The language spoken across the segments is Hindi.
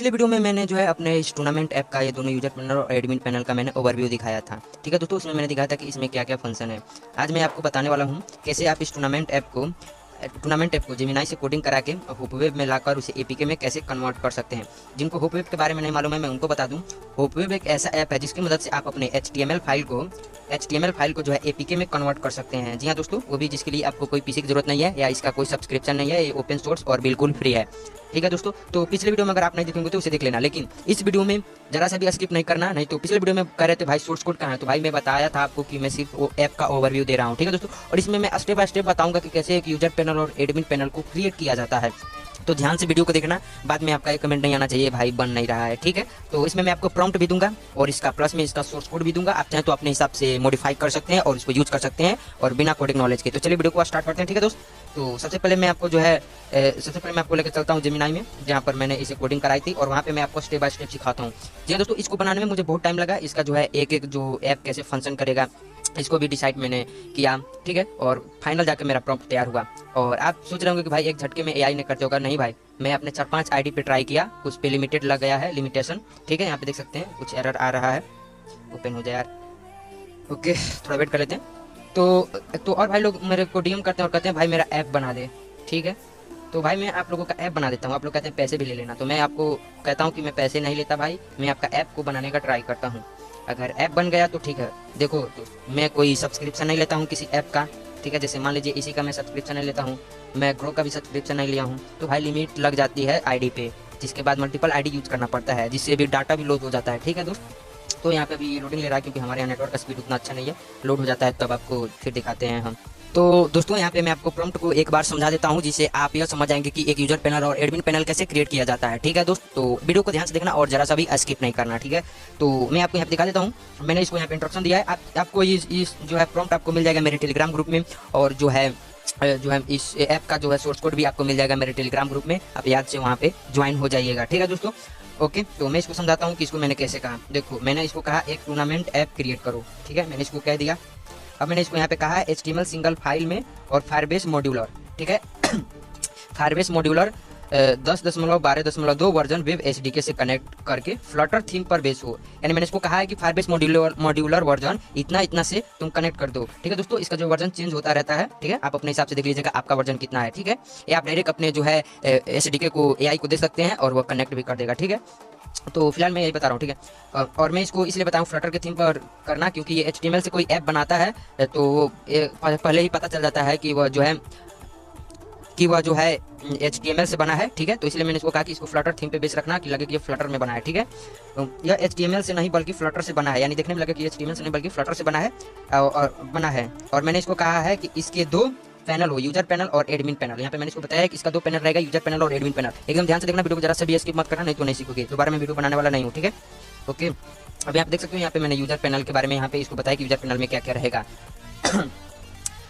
पिछले वीडियो में मैंने जो है अपने इस टूर्नामेंट ऐप का ये दोनों यूजर पैनल और एडमिन पैनल का मैंने ओवरव्यू दिखाया था। ठीक है दोस्तों, उसमें मैंने दिखाया था कि इसमें क्या क्या फंक्शन है। आज मैं आपको बताने वाला हूँ कैसे आप इस टूर्नामेंट ऐप को जेमिनी से कोडिंग करा के होपवेब में लाकर उसे एपीके में कैसे कन्वर्ट कर सकते हैं। जिनको होपवेब के बारे में नहीं मालूम है मैं उनको बता दूं, होपवेब एक ऐसा ऐप है जिसकी मदद से आप अपने HTML फाइल को जो है एपीके में कन्वर्ट कर सकते हैं। जी हाँ दोस्तों, वो भी जिसके लिए आपको कोई पीसी की जरूरत नहीं है या इसका कोई सब्सक्रिप्शन नहीं है, ये ओपन सोर्स और बिल्कुल फ्री है। ठीक है दोस्तों, तो पिछले वीडियो में अगर आप नहीं देखेंगे तो उसे देख लेना, लेकिन इस वीडियो में जरा सा भी स्किप नहीं करना। नहीं तो पिछले वीडियो में कह रहे थे भाई सोर्स कोड कहाँ है, तो भाई मैं बताया था आपको कि मैं सिर्फ वो ऐप का ओवरव्यू दे रहा हूँ। ठीक है दोस्तों, और इसमें मैं स्टेप बाय स्टेप बताऊंगा कि कैसे एक यूजर पैनल और एडमिन पैनल को क्रिएट किया जाता है। तो ध्यान से वीडियो को देखना, बाद में आपका एक कमेंट नहीं आना चाहिए भाई बन नहीं रहा है। ठीक है, तो इसमें मैं आपको प्रॉम्प्ट भी दूंगा और इसका प्लस में इसका सोर्स कोड भी दूंगा। आप चाहें तो अपने हिसाब से मॉडिफाई कर सकते हैं और इसको यूज कर सकते हैं और बिना कोडिंग नॉलेज के। तो चलिए वीडियो को स्टार्ट करते हैं। ठीक है दोस्त, तो सबसे पहले मैं आपको लेकर चलता हूँ जेमिनी में, जहाँ पर मैंने इसे कोडिंग कराई थी और वहाँ पे मैं आपको स्टेप बाय स्टेप सिखाता हूँ। जी दोस्तों, इसको बनाने में मुझे बहुत टाइम लगा। इसका जो है एक एक जो ऐप कैसे फंक्शन करेगा इसको भी डिसाइड मैंने किया। ठीक है, और फाइनल जाके मेरा प्रॉम्प्ट तैयार हुआ। और आप सोच रहे होंगे कि भाई एक झटके में एआई ने करते होगा। नहीं भाई, मैं अपने 4-5 आईडी पे ट्राई किया, उस पे लिमिटेड लग गया है, लिमिटेशन। ठीक है, यहाँ पे देख सकते हैं कुछ एरर आ रहा है। ओपन हो जाए यार। ओके, थोड़ा वेट कर लेते हैं। तो और भाई लोग मेरे को डीएम करते हैं और कहते हैं भाई मेरा ऐप बना दे। ठीक है, तो भाई मैं आप लोगों का ऐप बना देता हूँ। आप लोग कहते हैं पैसे भी ले लेना, तो मैं आपको कहता हूँ कि मैं पैसे नहीं लेता भाई, मैं आपका ऐप को बनाने का ट्राई करता हूँ। अगर ऐप बन गया तो ठीक है। देखो तो मैं कोई सब्सक्रिप्शन नहीं लेता हूँ किसी ऐप का। ठीक है, जैसे मान लीजिए इसी का मैं सब्सक्रिप्शन नहीं लेता हूँ, मैं ग्रो का भी सब्सक्रिप्शन नहीं लिया हूँ, तो भाई लिमिट लग जाती है आईडी पे, जिसके बाद मल्टीपल आईडी यूज करना पड़ता है, जिससे भी डाटा भी लोड हो जाता है। ठीक है दोस्त, तो यहाँ पे अभी लोडिंग ले रहा है क्योंकि हमारे यहाँ नेटवर्क का स्पीड उतना अच्छा नहीं है। लोड हो जाता है तब आपको फिर दिखाते हैं हम। तो दोस्तों यहाँ पे मैं आपको प्रॉम्प्ट को एक बार समझा देता हूँ, जिससे आप यह समझ जाएंगे कि एक यूजर पैनल और एडमिन पैनल कैसे क्रिएट किया जाता है। ठीक है दोस्त, तो वीडियो को ध्यान से देखना और जरा सा भी स्किप नहीं करना। ठीक है, तो मैं आपको यहाँ पे दिखा देता हूँ। मैंने इसको यहाँ पे इंस्ट्रक्शन दिया है। आपको इस जो है प्रॉम्प्ट आपको मिल जाएगा मेरे टेलीग्राम ग्रुप में, और जो है इस ऐप का जो है सोर्स कोड भी आपको मिल जाएगा मेरे टेलीग्राम ग्रुप में। आप याद से वहाँ पे ज्वाइन हो जाइएगा। ठीक है दोस्तों, ओके। तो मैं इसको समझाता हूँ कि इसको मैंने कैसे कहा। देखो, मैंने इसको कहा एक टूर्नामेंट ऐप क्रिएट करो। ठीक है, मैंने इसको कह दिया। अब मैंने इसको यहाँ पे कहा है HTML सिंगल फाइल में और फायरबेस मॉड्यूलर। ठीक है, Firebase modular 10.12.2 version web SDK से कनेक्ट करके फ्लटर थीम पर बेस हो। यानी मैंने इसको कहा है कि फायरबेस मॉड्यूलर वर्जन इतना से तुम कनेक्ट कर दो। ठीक है दोस्तों, इसका जो वर्जन चेंज होता रहता है। ठीक है, आप अपने हिसाब से देख लीजिएगा आपका वर्जन कितना है। ठीक है, ये आप डायरेक्ट अपने जो है SDK को AI को दे सकते हैं और वो कनेक्ट भी कर देगा। ठीक है, तो फिलहाल मैं यही बता रहा हूँ। ठीक है, और मैं इसको इसलिए बताऊँ फ्लटर के थीम पर करना, क्योंकि ये HTML से कोई ऐप बनाता है तो पहले ही पता चल जाता है कि वह जो है HTML से बना है। ठीक है, तो इसलिए मैंने इसको कहा कि इसको फ्लटर थीम पे बेस रखना कि लगे कि ये फ्लटर में बना है। ठीक है, तो यह HTML से नहीं बल्कि फ्लटर से बना है, यानी देखने में लगे कि HTML से नहीं बल्कि फ्लटर से बना है। और मैंने इसको कहा है कि इसके 2 पैनल हो, यूजर पैनल और एडमिन पैनल। यहाँ पे मैंने इसको बताया कि इसका 2 पैनल रहेगा, यूजर पैनल और एडमिन पैनल। एकदम ध्यान से देखना वीडियो को, जरा से भी स्किप मत करना, नहीं तो नहीं सीखोगे। दोबारा मैं वीडियो बनाने वाला नहीं हूँ। ठीक है, ओके। अभी आप देख सकते हो यहाँ पे मैंने यूजर पैनल के बारे में यहाँ पे इसको बताया कि यूजर पैनल में क्या क्या रहेगा।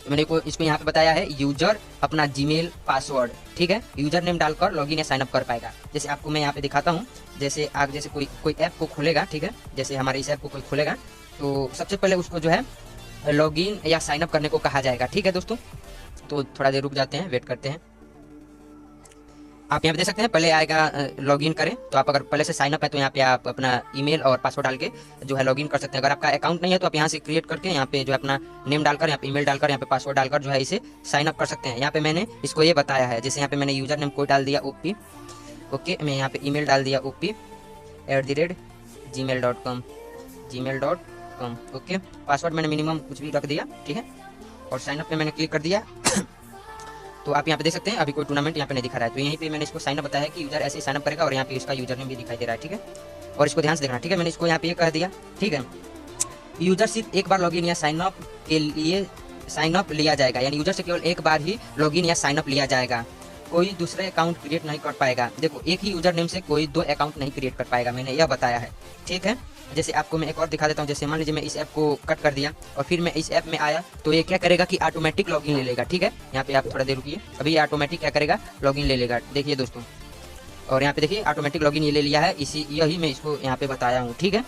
मैंने इसको यहाँ पे बताया है यूजर अपना जीमेल पासवर्ड। ठीक है, यूजर नेम डालकर लॉगिन या साइनअप कर पाएगा। जैसे आपको मैं यहाँ पे दिखाता हूँ, जैसे आप जैसे कोई ऐप को खोलेगा। ठीक है, जैसे हमारे इस ऐप को कोई खोलेगा तो सबसे पहले उसको जो है लॉगिन या साइनअप करने को कहा जाएगा। ठीक है दोस्तों, तो थोड़ा देर रुक जाते हैं, वेट करते हैं। आप यहाँ पे देख सकते हैं पहले आएगा लॉगिन करें, तो आप अगर पहले से साइन अप है तो यहाँ पे आप अपना ईमेल और पासवर्ड डाल के जो है लॉगिन कर सकते हैं। अगर आपका अकाउंट नहीं है तो आप यहाँ से क्रिएट करके यहाँ पे जो है अपना नेम डालकर, यहाँ पे ईमेल डालकर, यहाँ पे पासवर्ड डालकर जो है इसे साइन अप कर सकते हैं। यहाँ पे मैंने इसको ये बताया है, जैसे यहाँ पे मैंने यूजर नेम कोड डाल दिया OP। ओके, मैं यहाँ पे ईमेल डाल दिया OP@gmail.com। ओके, पासवर्ड मैंने मिनिमम कुछ भी रख दिया। ठीक है, और साइन अप पे मैंने क्लिक कर दिया। तो आप यहाँ पे देख सकते हैं अभी कोई टूर्नामेंट यहाँ पे नहीं दिखा रहा है, तो यहीं पे मैंने इसको साइन अप बताया कि यूजर ऐसे साइन अप करेगा और यहाँ पे इसका यूजर नेम भी दिखाई दे रहा है। ठीक है, और इसको ध्यान से देखना। ठीक है, मैंने इसको यहाँ पे ये कह दिया। ठीक है, यूजर सिर्फ एक बार लॉगिन या साइन अप के लिए साइन अप लिया जाएगा, यानी यूजर से केवल एक बार ही लॉगिन या साइन अप लिया जाएगा, कोई दूसरे अकाउंट क्रिएट नहीं कर पाएगा। देखो, एक ही यूजर नेम से कोई 2 अकाउंट नहीं क्रिएट कर पाएगा, मैंने यह बताया है। ठीक है, जैसे आपको मैं एक और दिखा देता हूँ। जैसे मान लीजिए मैं इस ऐप को कट कर दिया और फिर मैं इस ऐप में आया, तो ये क्या करेगा कि ऑटोमेटिक लॉगिन ले लेगा। ठीक है, यहाँ पे आप थोड़ा देर रुकिए, अभी ये ऑटोमेटिक क्या करेगा, लॉगिन ले लेगा। देखिए दोस्तों, और यहाँ पे देखिए ऑटोमेटिक लॉगिन ये ले लिया है, यही मैं इसको यहाँ पे बताया हूँ। ठीक है,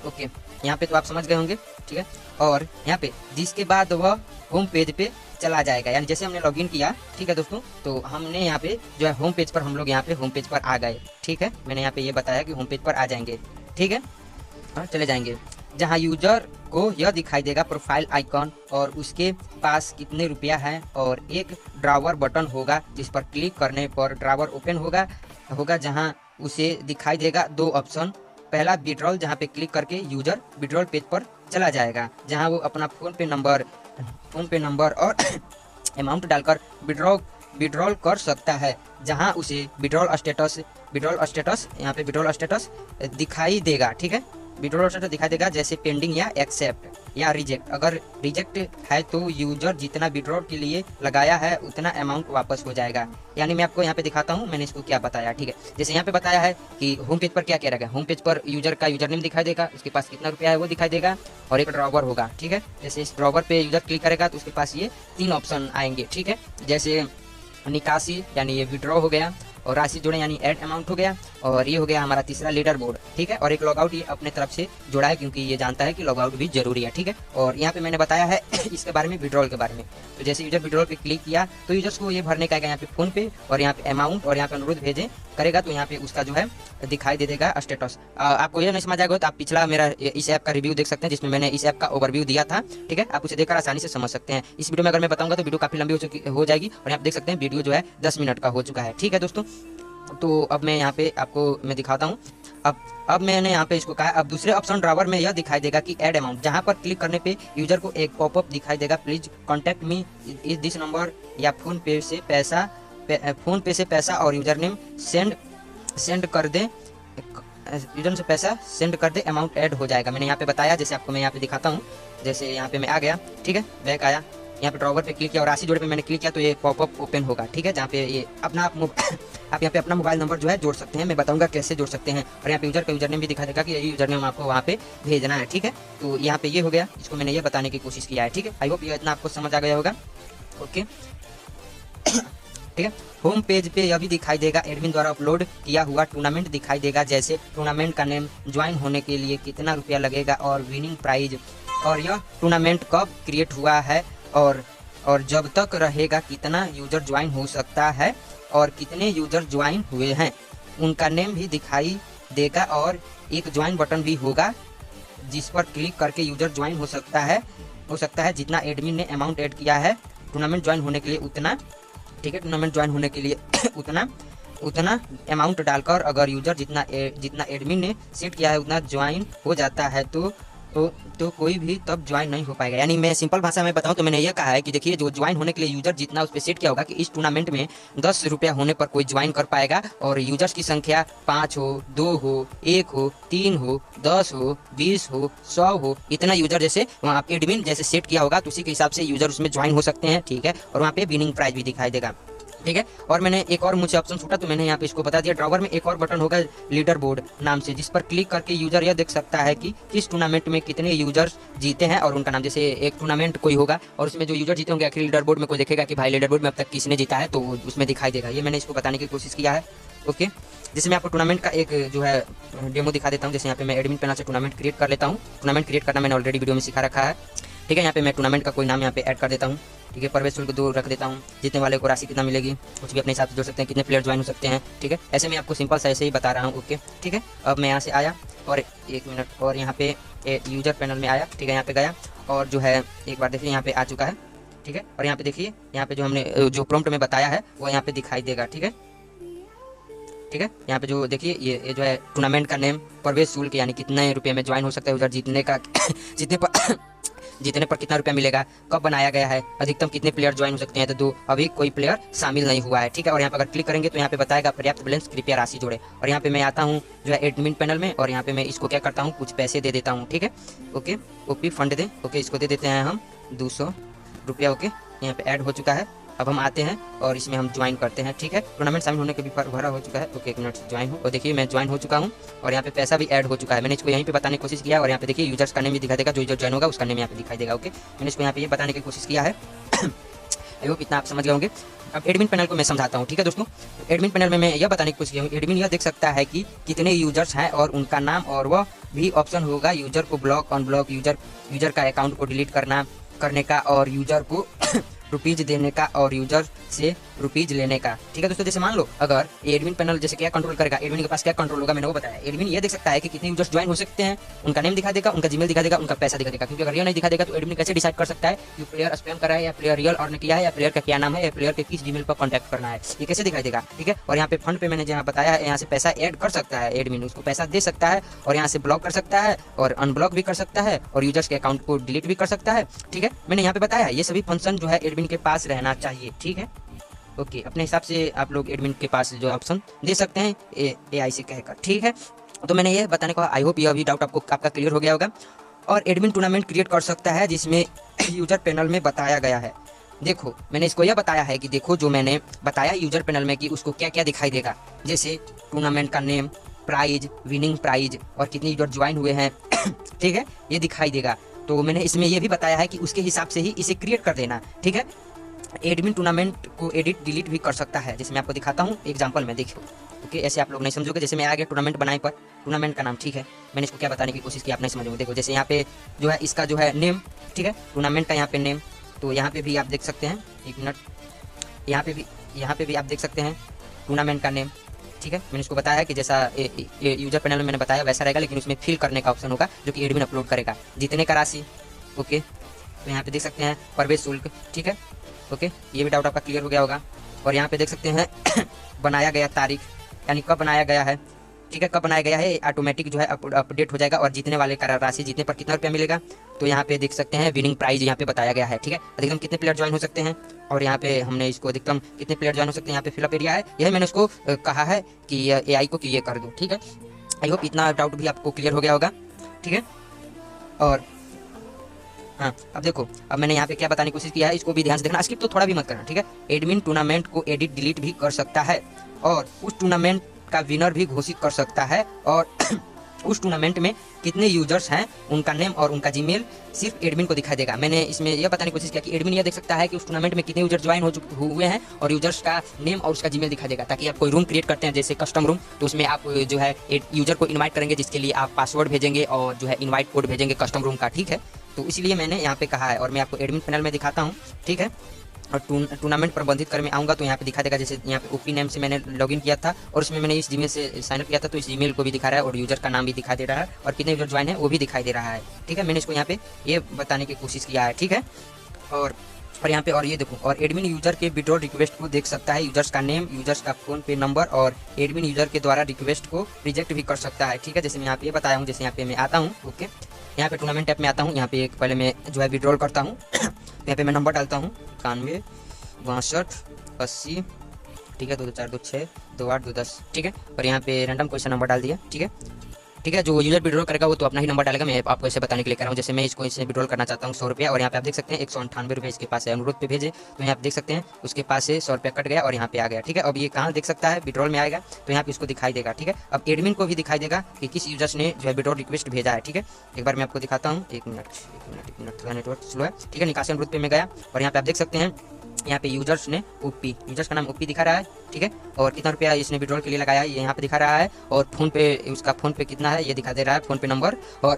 ओके, यहाँ पे तो आप समझ गए होंगे। ठीक है, और यहाँ पे जिसके बाद वह होम पेज पे चला जाएगा। यानी जैसे हमने लॉगिन किया, ठीक है दोस्तों, तो हमने यहाँ पे जो है होम पेज पर, हम लोग यहाँ पे होम पेज पर आ गए, ठीक है। मैंने यहाँ पे ये बताया कि होम पेज पर आ जाएंगे, ठीक है, और चले जाएंगे जहाँ यूजर को यह दिखाई देगा प्रोफाइल आइकॉन और उसके पास कितने रुपया है, और एक ड्रावर बटन होगा जिस पर क्लिक करने पर ड्रावर ओपन होगा जहाँ उसे दिखाई देगा दो ऑप्शन। पहला विड्रॉल, जहाँ पे क्लिक करके यूजर विड्रॉल पेज पर चला जाएगा, जहाँ वो अपना फ़ोन पे नंबर और अमाउंट डालकर विड्रॉल कर सकता है, जहाँ उसे विड्रॉल स्टेटस यहाँ पे विड्रॉल स्टेटस दिखाई देगा, ठीक है। विड्रॉल स्टेटस दिखाई देगा जैसे पेंडिंग या एक्सेप्ट या रिजेक्ट। अगर रिजेक्ट है तो यूजर जितना विड्रॉल के लिए लगाया है उतना अमाउंट वापस हो जाएगा। यानी मैं आपको यहाँ पे दिखाता हूँ मैंने इसको क्या बताया, ठीक है। जैसे यहाँ पे बताया है कि होम पेज पर क्या क्या रहेगा, होम पेज पर यूजर का यूजर नेम दिखाई देगा, उसके पास कितना रुपया है वो दिखाई देगा, और एक ड्रॉवर होगा, ठीक है। जैसे इस ड्रॉवर पे यूजर क्लिक करेगा तो उसके पास ये 3 ऑप्शन आएंगे, ठीक है। जैसे निकासी यानी ये विड्रॉ हो गया, और राशि जोड़े यानी ऐड अमाउंट हो गया, और ये हो गया हमारा तीसरा लीडर बोर्ड, ठीक है। और एक लॉगआउट ये अपने तरफ से जोड़ा है क्योंकि ये जानता है कि लॉगआउट भी जरूरी है, ठीक है। और यहाँ पे मैंने बताया है इसके बारे में, विड्रॉल के बारे में। तो जैसे यूजर विड्रॉल पे क्लिक किया तो यूजर्स को ये भरने का यहाँ पे फोन पे, और यहाँ पे अमाउंट, और यहाँ पे अनुरोध भेजे करेगा तो यहाँ पे उसका जो है दिखाई दे देगा स्टेटस। आपको ये नहीं समझ आएगा तो आप पिछला मेरा इस ऐप का रिव्यू देख सकते हैं, जिसमें मैंने इस ऐप का ओवरव्यू दिया था, ठीक है। आप उसे देखकर आसानी से समझ सकते हैं। इस वीडियो में अगर मैं बताऊंगा तो वीडियो काफी लंबी हो जाएगी, और यहाँ पे देख सकते हैं वीडियो जो है 10 मिनट का हो चुका है, ठीक है दोस्तों। तो अब मैं यहाँ पे आपको मैं दिखाता हूँ। अब मैंने यहाँ पे इसको कहा, अब दूसरे ऑप्शन ड्रावर में यह दिखाई देगा कि ऐड अमाउंट, जहाँ पर क्लिक करने पे यूजर को एक पॉपअप दिखाई देगा, प्लीज कॉन्टैक्ट मी इस दिस नंबर, या फोन पे से पैसा और यूजर नेम सेंड कर दे, यूजर से पैसा सेंड कर दे, अमाउंट ऐड हो जाएगा। मैंने यहाँ पे बताया, जैसे आपको मैं यहाँ पे दिखाता हूँ। जैसे यहाँ पे मैं आ गया, ठीक है, बैक आया, यहाँ पे ड्रॉवर पे क्लिक किया और राशि जोड़े पे मैंने क्लिक किया तो ये पॉपअप ओपन होगा, ठीक है, जहाँ पे ये अपना आप यहाँ पे अपना मोबाइल नंबर जो है जोड़ सकते हैं। मैं बताऊंगा कैसे जोड़ सकते हैं, और यहाँ पे यूजर का यूजर नेम भी दिखा देगा कि यही यूजर नेम आपको वहाँ पे भेजना है, ठीक है। तो यहाँ पे ये हो गया, इसको मैंने ये बताने की कोशिश किया है, ठीक है। आई होप ये इतना आपको समझ आ गया होगा, ओके, ठीक है। होम पेज पे यह भी दिखाई देगा एडमिन द्वारा अपलोड किया हुआ टूर्नामेंट दिखाई देगा, जैसे टूर्नामेंट का नेम, ज्वाइन होने के लिए कितना रुपया लगेगा, और विनिंग प्राइज, और यह टूर्नामेंट कब क्रिएट हुआ है, और जब तक रहेगा, कितना यूजर ज्वाइन हो सकता है, और कितने यूजर ज्वाइन हुए हैं, उनका नेम भी दिखाई देगा, और एक ज्वाइन बटन भी होगा जिस पर क्लिक करके यूजर ज्वाइन हो सकता है जितना एडमिन ने अमाउंट ऐड किया है टूर्नामेंट ज्वाइन होने के लिए उतना, ठीक है। टूर्नामेंट ज्वाइन होने के लिए उतना अमाउंट डालकर अगर यूजर जितना एडमिन ने सेट किया है उतना ज्वाइन हो जाता है तो कोई भी तब ज्वाइन नहीं हो पाएगा। यानी मैं सिंपल भाषा में बताऊं तो मैंने यह कहा है कि देखिए, जो ज्वाइन होने के लिए यूजर जितना उस पर सेट किया होगा कि इस टूर्नामेंट में 10 रुपया होने पर कोई ज्वाइन कर पाएगा, और यूजर्स की संख्या 5 हो, 2 हो, 1 हो, 3 हो, 10 हो, 20 हो, 100 हो, इतना यूजर जैसे वहाँ एडमिन जैसे सेट किया होगा तो उसी के हिसाब से यूजर उसमें ज्वाइन हो सकते हैं, ठीक है। और वहाँ पे विनिंग प्राइज भी दिखाई देगा, ठीक है। और मैंने एक और मुझे ऑप्शन छूटा तो मैंने यहाँ पे इसको बता दिया। ड्रॉवर में एक और बटन होगा लीडर बोर्ड नाम से, जिस पर क्लिक करके यूजर यह देख सकता है कि किस टूर्नामेंट में कितने यूजर्स जीते हैं और उनका नाम। जैसे एक टूर्नामेंट कोई होगा और उसमें जो यूजर जीते होंगे आखिर लीडर बोर्ड में कोई देखेगा कि भाई लीडर बोर्ड में अब तक किसने जीता है, तो उसमें दिखाई देगा। ये मैंने इसको बताने की कोशिश किया है, ओके। जैसे मैं आपको टूर्नामेंट का एक जो है डेमो दिखा देता हूँ। जैसे यहाँ पे मैं एडमिन पैनल से टूर्नामेंट क्रिएट कर लेता हूँ। टूर्नामेंट क्रिएट करना मैंने ऑलरेडी वीडियो में सिखा रखा है, ठीक है। यहाँ पे मैं टूर्नामेंट का कोई नाम यहाँ पे ऐड कर देता हूँ, ठीक है। प्रवेश शुल्क 2 रख देता हूँ, जीतने वाले को राशि कितना मिलेगी कुछ भी अपने हिसाब से जोड़ सकते हैं, कितने प्लेयर ज्वाइन हो सकते हैं, ठीक है। ऐसे मैं आपको सिंपल सा ऐसे ही बता रहा हूँ, ओके, ठीक है। अब मैं यहाँ से आया और 1 मिनट और यहाँ पे यूजर पैनल में आया, ठीक है। यहाँ पे गया और जो है एक बार देखिए यहाँ पे आ चुका है, ठीक है। और यहाँ पे देखिए यहाँ पे जो हमने जो प्रॉम्प्ट में बताया है वो यहाँ पे दिखाई देगा, ठीक है, ठीक है। यहाँ पे जो देखिए ये जो है टूर्नामेंट का नेम, प्रवेश शुल्क यानी कितने रुपये में ज्वाइन हो सकता है यूजर, जीतने पर कितना रुपया मिलेगा, कब बनाया गया है, अधिकतम कितने प्लेयर ज्वाइन हो सकते हैं, तो 2, अभी कोई प्लेयर शामिल नहीं हुआ है, ठीक है। और यहाँ पर अगर क्लिक करेंगे तो यहाँ पे बताएगा पर्याप्त बैलेंस, कृपया राशि जोड़े। और यहाँ पे मैं आता हूँ जो है एडमिन पैनल में, और यहाँ पे मैं इसको क्या करता हूँ, कुछ पैसे दे देता हूँ, ठीक है, ओके। ओपी फंड दे, ओके, इसको दे देते हैं हम 200 रुपया, ओके। यहाँ पे ऐड हो चुका है। अब हम आते हैं और इसमें हम ज्वाइन करते हैं, ठीक है। टूर्नामेंट शामिल होने के भी भरा हो चुका है, ओके। 1 मिनट से ज्वाइन हो, और देखिए मैं ज्वाइन हो चुका हूँ और यहाँ पे पैसा भी ऐड हो चुका है। मैंने इसको यहीं पे बताने की कोशिश किया और यहाँ पे देखिए यूजर्स का नेम भी दिखा देगा, जो यूजर ज्वाइन होगा उसका नेम यहाँ पे दिखाई देगा, ओके। मैंने इसको यहाँ पे ये बताने की कोशिश किया है। आई होप इतना आप समझ गए होंगे। अब एडमिन पैनल को मैं समझाता हूँ, ठीक है दोस्तों। एडमिन पैनल में मैं यह बताने की कोशिश किया हूँ, एडमिन यह देख सकता है कि कितने यूजर्स हैं और उनका नाम, और वह भी ऑप्शन होगा यूजर को ब्लॉक, अनब्लॉक, यूजर का अकाउंट को डिलीट करने का, और यूजर को रुपीज देने का और यूजर से रुपीज लेने का। ठीक है दोस्तों, जैसे मान लो अगर एडमिन पैनल जैसे क्या कंट्रोल करेगा, एडमिन के पास क्या कंट्रोल होगा मैंने वो बताया। एडमिन ये देख सकता है कि कितने यूजर्स ज्वाइन हो सकते हैं, उनका नेम दिखा देगा, उनका जीमेल दिखा देगा, उनका पैसा दिखा देगा। क्योंकि अगर ये नहीं दिखा देगा तो एडमिन कैसे डिसाइड कर सकता है कि प्लेयर स्पैम कर रहा है या प्लेयर रियल अर्न किया है या प्लेयर का क्या नाम है या प्लेयर के किस जीमेल पर कॉन्टैक्ट करना है, ये कैसे दिखाई देगा। ठीक है, और यहाँ पे फंड पे मैंने जहाँ बताया यहाँ से पैसा ऐड कर सकता है एडमिन, उसको पैसा दे सकता है और यहाँ से ब्लॉक कर सकता है और अनब्लॉक भी कर सकता है और यूजर्स के अकाउंट को डिलीट भी कर सकता है। ठीक है, मैंने यहाँ पे बताया ये सभी फंक्शन जो है एडमिन के पास रहना चाहिए। ठीक है, ओके, अपने हिसाब से आप लोग एडमिन के पास जो ऑप्शन दे सकते हैं एआई से कहकर। ठीक है, तो मैंने ये बताने को, आई होप ये अभी डाउट आपका क्लियर हो गया होगा। और एडमिन टूर्नामेंट क्रिएट कर सकता है जिसमें यूजर पैनल में बताया गया है। देखो मैंने इसको यह बताया है कि देखो जो मैंने बताया यूजर पैनल में कि उसको क्या क्या दिखाई देगा, जैसे टूर्नामेंट का नेम, प्राइज, विनिंग प्राइज और कितने यूजर ज्वाइन हुए हैं। ठीक है, ये दिखाई देगा। तो मैंने इसमें यह भी बताया है कि उसके हिसाब से ही इसे क्रिएट कर देना। ठीक है, एडमिन टूर्नामेंट को एडिट डिलीट भी कर सकता है, जैसे मैं आपको दिखाता हूँ एग्जांपल में। देखियो, ओके, ऐसे आप लोग नहीं समझोगे। जैसे मैं आ गया टूर्नामेंट बनाए पर, टूर्नामेंट का नाम, ठीक है, मैंने इसको क्या बताने की कोशिश की आप नहीं समझोगे। देखो जैसे यहाँ पे जो है इसका जो है नेम, ठीक है, टूर्नामेंट का यहाँ पे नेम, तो यहाँ पे भी आप देख सकते हैं, एक मिनट, यहाँ पे भी आप देख सकते हैं टूर्नामेंट का नेम। ठीक है, मैंने इसको बताया है कि जैसा यूजर पैनल में मैंने बताया वैसा रहेगा, लेकिन उसमें फिल करने का ऑप्शन होगा जो कि एडमिन अपलोड करेगा। जीतने का राशि, ओके, तो यहाँ पे देख सकते हैं प्रवेश शुल्क। ठीक है, ओके, ये भी डाउट आपका क्लियर हो गया होगा। और यहाँ पे देख सकते हैं बनाया गया तारीख, यानी कब बनाया गया है। ठीक है, कब बनाया गया है ऑटोमेटिक जो है अपडेट हो जाएगा। और जीतने वाले का राशि, जीतने पर कितना रुपया मिलेगा, तो यहाँ पे देख सकते हैं विनिंग प्राइज यहाँ पे बताया गया है। ठीक है, अधिकतम कितने प्लेयर ज्वाइन हो सकते हैं और यहाँ पे हमने इसको अधिकतम कितने प्लेयर ज्वाइन हो सकते हैं यहाँ पे फिलअप एरिया है। यही मैंने उसको कहा है कि एआई को कि ये कर दो। ठीक है, आई होप इतना डाउट भी आपको क्लियर हो गया होगा। ठीक है, और हाँ, अब देखो, अब मैंने यहाँ पे क्या बताने की कोशिश किया है, इसको भी ध्यान से देखना, स्किप तो थोड़ा भी मत करना। ठीक है, एडमिन टूर्नामेंट को एडिट डिलीट भी कर सकता है और उस टूर्नामेंट का विनर भी घोषित कर सकता है। और उस टूर्नामेंट में कितने यूजर्स हैं, उनका नेम और उनका जीमेल सिर्फ एडमिन को दिखाई देगा। मैंने इसमें यह बताने की कोशिश किया कि एडमिन यह देख सकता है कि उस टूर्नामेंट में कितने यूजर ज्वाइन हुए हैं और यूजर्स का नेम और उसका जीमेल दिखाई देगा, ताकि आप कोई रूम क्रिएट करते हैं जैसे कस्टम रूम, तो उसमें आप जो है यूजर को इन्वाइट करेंगे, जिसके लिए आप पासवर्ड भेजेंगे और जो है इन्वाइट कोड भेजेंगे कस्टम रूम का। ठीक है, तो इसलिए मैंने यहाँ पे कहा है और मैं आपको एडमिन पैनल में दिखाता हूँ। ठीक है, और टूर्नामेंट प्रबंधित करने में आऊँगा तो यहाँ पे दिखा देगा, जैसे यहाँ पे ओपी नेम से मैंने लॉगिन किया था और उसमें मैंने इस जीमेल से साइनअप किया था, तो इस जीमेल को भी दिखा रहा है और यूजर का नाम भी दिखा दे रहा है और कितने यूजर ज्वाइन है वो भी दिखाई दे रहा है। ठीक है, मैंने इसको यहाँ पे ये बताने की कोशिश किया है। ठीक है, और यहाँ पे और ये देखो, और एडमिन यूजर के विड्रॉल रिक्वेस्ट को देख सकता है, यूजर्स का नेम, यूजर्स का फोन पे नंबर, और एडमिन यूजर के द्वारा रिक्वेस्ट को रिजेक्ट भी कर सकता है। ठीक है, जैसे मैं यहाँ पे बताया हूँ, जैसे यहाँ पे मैं आता हूँ, ओके, यहाँ पे टूर्नामेंट ऐप में आता हूँ, यहाँ पे एक पहले मैं जो है विड्रॉल करता हूँ। यहाँ पे मैं नंबर डालता हूँ 91 62 80, ठीक है, 2246 28 210। ठीक है, और यहाँ पे रैंडम कोई सा नंबर डाल दिया। ठीक है, ठीक है, जो यूजर विड्रॉल करेगा वो तो अपना ही नंबर डालेगा। मैं आपको ऐसे बताने के लिए कर रहा हूँ, जैसे मैं इसको इसे विड्रॉल करना चाहता हूँ 100 रुपया, और यहाँ पे आप देख सकते हैं 198 रुपये इसके पास है, अनुरोध पे भेजे, तो यहाँ पे देख सकते हैं उसके पास से 100 रुपया कट गया और यहाँ पे आ गया। ठीक है, अब ये कहाँ देख सकता है, विड्रॉल में आएगा तो यहाँ पे इसको दिखाई देगा। ठीक है, अब एडमिन को भी दिखाई देगा कि किस यूजर्स ने जो है विड्रॉल रिक्वेस्ट भेजा है। ठीक है, एक बार मैं आपको दिखाता हूँ, एक मिनट, थोड़ा नेटवर्क स्लो है। ठीक है, निकासी अनुरोध पे मैं गया और यहाँ पे आप देख सकते हैं, यहाँ पे यूजर्स ने ओपी, यूजर्स का नाम ओपी दिखा रहा है। ठीक है, और कितना रुपया इसने विड्रॉल के लिए लगाया है ये यहाँ पे दिखा रहा है, और फोन पे उसका फोन पे कितना है ये दिखा दे रहा है, फोन पे नंबर, और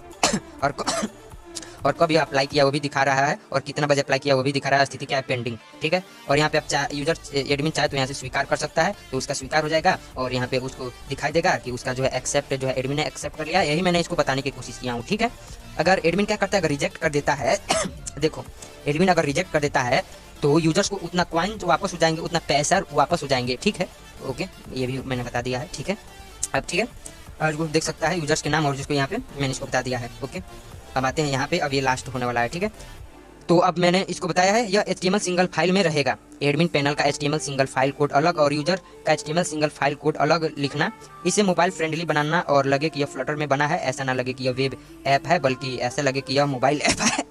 कब अप्लाई किया वो भी दिखा रहा है, और कितना बजे अप्लाई किया वो भी दिखा रहा है, स्थिति क्या है पेंडिंग। ठीक है, और यहाँ पे आप यूजर एडमिन चाहे तो यहाँ से स्वीकार कर सकता है, तो उसका स्वीकार हो जाएगा और यहाँ पे उसको दिखाई देगा कि उसका जो है एक्सेप्ट जो है एडमिन ने एक्सेप्ट कर लिया। यही मैंने इसको बताने की कोशिश किया हूँ। ठीक है, अगर एडमिन क्या करता है, अगर रिजेक्ट कर देता है देखो, एडमिन अगर रिजेक्ट कर देता है तो यूजर्स को उतना कॉइन जो वापस हो जाएंगे, उतना पैसा वापस हो जाएंगे। ठीक है, ओके, ये भी मैंने बता दिया है। ठीक है, अब ठीक है, और वो देख सकता है यूजर्स के नाम और जिसको यहाँ पे मैंने इसको बता दिया है। ओके, अब आते हैं यहाँ पे, अब ये लास्ट होने वाला है। ठीक है, तो अब मैंने इसको बताया है यह HTML सिंगल फाइल में रहेगा। एडमिन पैनल का HTML सिंगल फाइल कोड अलग और यूजर का HTML सिंगल फाइल कोड अलग लिखना। इसे मोबाइल फ्रेंडली बनाना और लगे कि यह फ्लटर में बना है, ऐसा ना लगे कि यह वेब ऐप है, बल्कि ऐसा लगे कि यह मोबाइल ऐप है।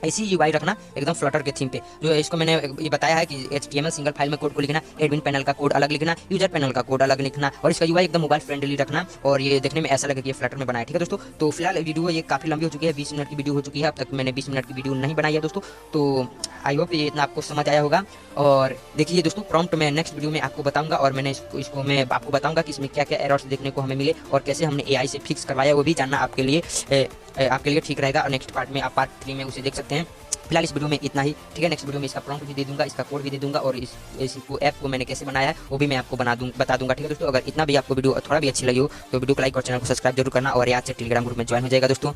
ऐसी UI रखना एकदम फ्लटर के थीम पे। जो इसको मैंने ये बताया है कि HTML सिंगल फाइल में कोड को लिखना, एडमिन पैनल का कोड अलग लिखना, यूजर पैनल का कोड अलग लिखना, और इसका UI एकदम मोबाइल फ्रेंडली रखना और ये देखने में ऐसा लगे कि ये फ्लटर में बना है। ठीक है दोस्तों, तो फिलहाल वीडियो ये काफ़ी लंबी हो चुकी है, 20 मिनट की वीडियो हो चुकी है। अब तक मैंने 20 मिनट की वीडियो नहीं बनाई है दोस्तों, तो आई होप ये इतना आपको समझ आया होगा। और देखिए दोस्तों, प्रॉम्प्ट मैं नेक्स्ट वीडियो में आपको बताऊंगा, और मैंने इसको मैं आपको बताऊंगा कि इसमें क्या क्या एरर्स देखने को हमें मिले और कैसे हमने AI से फिक्स करवाया, वो भी जानना आपके लिए ठीक रहेगा। और नेक्स्ट पार्ट में आप पार्ट 3 में उसे देख सकते हैं। फिलहाल इस वीडियो में इतना ही, ठीक है। नेक्स्ट वीडियो में इसका प्रॉम्प्ट भी दे दूंगा, इसका कोड भी दे दूंगा और इस ऐप को मैंने कैसे बनाया है वो भी मैं आपको बता दूंगा, ठीक है दोस्तों। अगर इतना भी आपको वीडियो थोड़ा भी अच्छी लगी हो तो वीडियो को लाइक और चैनल को सब्सक्राइब जरूर करना और याद से टेलीग्राम ग्रुप में ज्वाइन हो जाएगा दोस्तों।